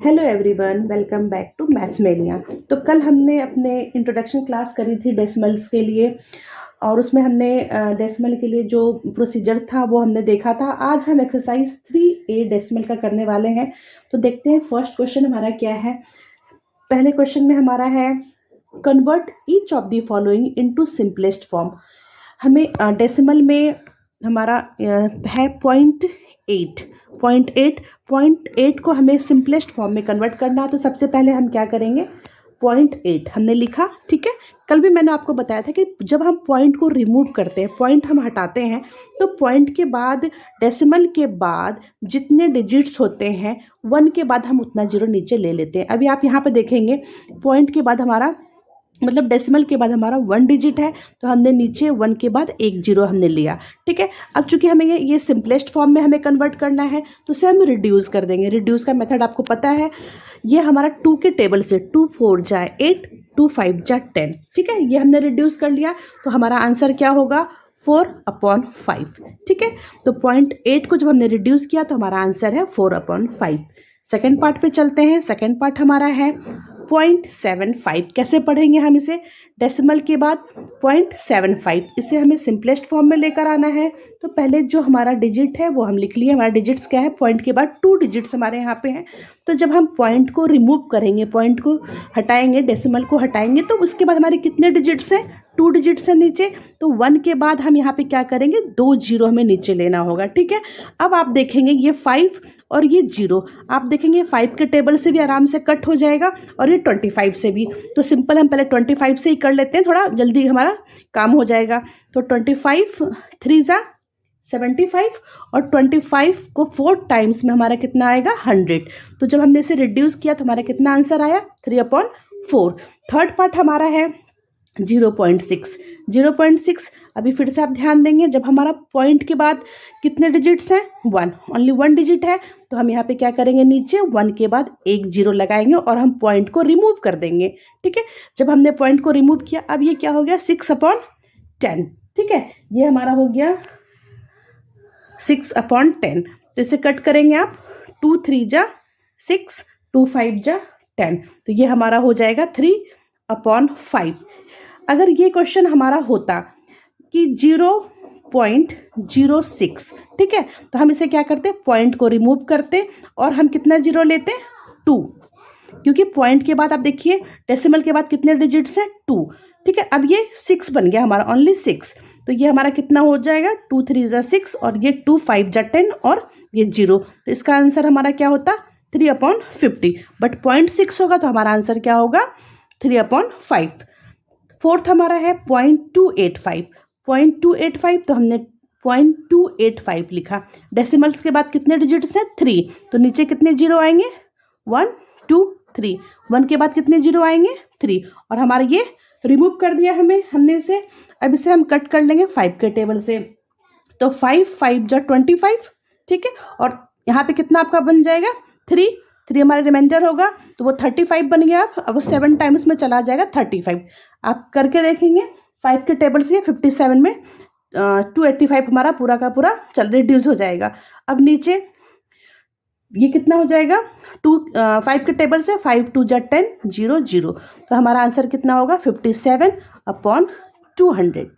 Hello everyone, welcome back to Mathsmania. तो कल हमने अपने इंट्रोडक्शन क्लास करी थी डेसिमल्स के लिए, और उसमें हमने डेसिमल के लिए जो प्रोसीजर था वो हमने देखा था। आज हम एक्सरसाइज 3A डेसिमल का करने वाले हैं। तो देखते हैं फर्स्ट क्वेश्चन हमारा क्या है। पहले क्वेश्चन में हमारा है convert each of the following into simplest form. हमें डेसिमल में हमारा है 0.8 को हमें सिंपलेस्ट फॉर्म में कन्वर्ट करना है। तो सबसे पहले हम क्या करेंगे, 0.8 हमने लिखा, ठीक है। कल भी मैंने आपको बताया था कि जब हम पॉइंट को रिमूव करते हैं, पॉइंट हम हटाते हैं, तो पॉइंट के बाद डेसिमल के बाद जितने डिजिट्स होते हैं 1 के बाद हम उतना जीरो नीचे ले लेते हैं। अभी आप यहाँ पे देखेंगे पॉइंट के बाद हमारा मतलब डेसिमल के बाद हमारा 1 डिजिट है, तो हमने नीचे 1 के बाद एक जीरो हमने लिया, ठीक है। अब चूंकि हमें ये सिंपलेस्ट फॉर्म में हमें कन्वर्ट करना है, तो उसे हम रिड्यूस कर देंगे। रिड्यूस का मेथड आपको पता है, ये हमारा 2 के टेबल से 2 4 जा 8, 2 5 जा 10, ठीक है। ये हमने रिड्यूस कर लिया, तो हमारा आंसर क्या होगा, 4/5, ठीक है। तो 0.8 को जब हमने रिड्यूस किया तो हमारा आंसर है 4/5। सेकेंड पार्ट पे चलते हैं। सेकेंड पार्ट हमारा है 0.75। कैसे पढ़ेंगे हम इसे, डेसिमल के बाद 0.75, इसे हमें सिंपलेस्ट फॉर्म में लेकर आना है। तो पहले जो हमारा डिजिट है वो हम लिख लिए। हमारा डिजिट्स क्या है, पॉइंट के बाद 2 डिजिट्स हमारे यहाँ पे हैं। तो जब हम पॉइंट को रिमूव करेंगे, पॉइंट को हटाएंगे, डेसिमल को हटाएंगे, तो उसके बाद हमारे कितने डिजिट्स हैं, 2 डिजिट्स हैं नीचे। तो 1 के बाद हम यहाँ पे क्या करेंगे, 2 जीरो हमें नीचे लेना होगा, ठीक है। अब आप देखेंगे ये 5 और ये 0, आप देखेंगे 5 के टेबल से भी आराम से कट हो जाएगा, और ये 25 से भी। तो सिंपल हम पहले 25 से ही कर लेते हैं, थोड़ा जल्दी हमारा काम हो जाएगा। तो 25 3 जा 75, और 25 को 4 टाइम्स में हमारा कितना आएगा, 100। तो जब हमने इसे रिड्यूस किया तो हमारा कितना आंसर आया, 3/4। थर्ड पार्ट हमारा है 0.6। 0.6 अभी फिर से आप ध्यान देंगे, जब हमारा पॉइंट के बाद कितने डिजिट्स हैं, 1, ओनली 1 डिजिट है। तो हम यहाँ पे क्या करेंगे, नीचे 1 के बाद एक जीरो लगाएंगे और हम पॉइंट को रिमूव कर देंगे, ठीक है। जब हमने पॉइंट को रिमूव किया, अब ये क्या हो गया, 6/10, ठीक है। ये हमारा हो गया 6/10। तो इसे कट करेंगे आप, 2 3 जा 6, 2 5 जा 10, तो ये हमारा हो जाएगा 3/5। अगर ये क्वेश्चन हमारा होता कि 0.06, ठीक है, तो हम इसे क्या करते, पॉइंट को रिमूव करते और हम कितना जीरो लेते, 2, क्योंकि पॉइंट के बाद आप देखिए डेसिमल के बाद कितने डिजिट्स हैं, 2, ठीक है। अब ये 6 बन गया हमारा, ओनली 6। तो ये हमारा कितना हो जाएगा, 2 3 जा 6, और ये 2 5 जा 10, और ये 0। तो इसका आंसर हमारा क्या होता, 3/50। बट 0.6 होगा तो हमारा आंसर क्या होगा, 3/5। फोर्थ हमारा है 0.285। 0.285, तो हमने 0.285 लिखा। डेसिमल्स के बाद कितने डिजिट्स हैं, 3, तो नीचे कितने जीरो आएंगे, 1 2 3। 1 के बाद कितने जीरो आएंगे, 3, और हमारा ये रिमूव कर दिया हमने इसे। अब इसे हम कट कर लेंगे 5 के टेबल से। तो 5 5 जा 25, ठीक है, और यहाँ पे कितना आपका बन जाएगा, 3 हमारा रिमाइंडर होगा, तो वो 35 बन गया। अब वो 7 टाइम्स में चला जाएगा 35। आप करके देखेंगे, 5 के टेबल से 57 में 285 हमारा पूरा का पूरा रिड्यूस हो जाएगा। अब नीचे ये कितना हो जाएगा, 5 के टेबल से 5 2 जा 10, 0 0। तो हमारा आंसर कितना होगा, 57/200।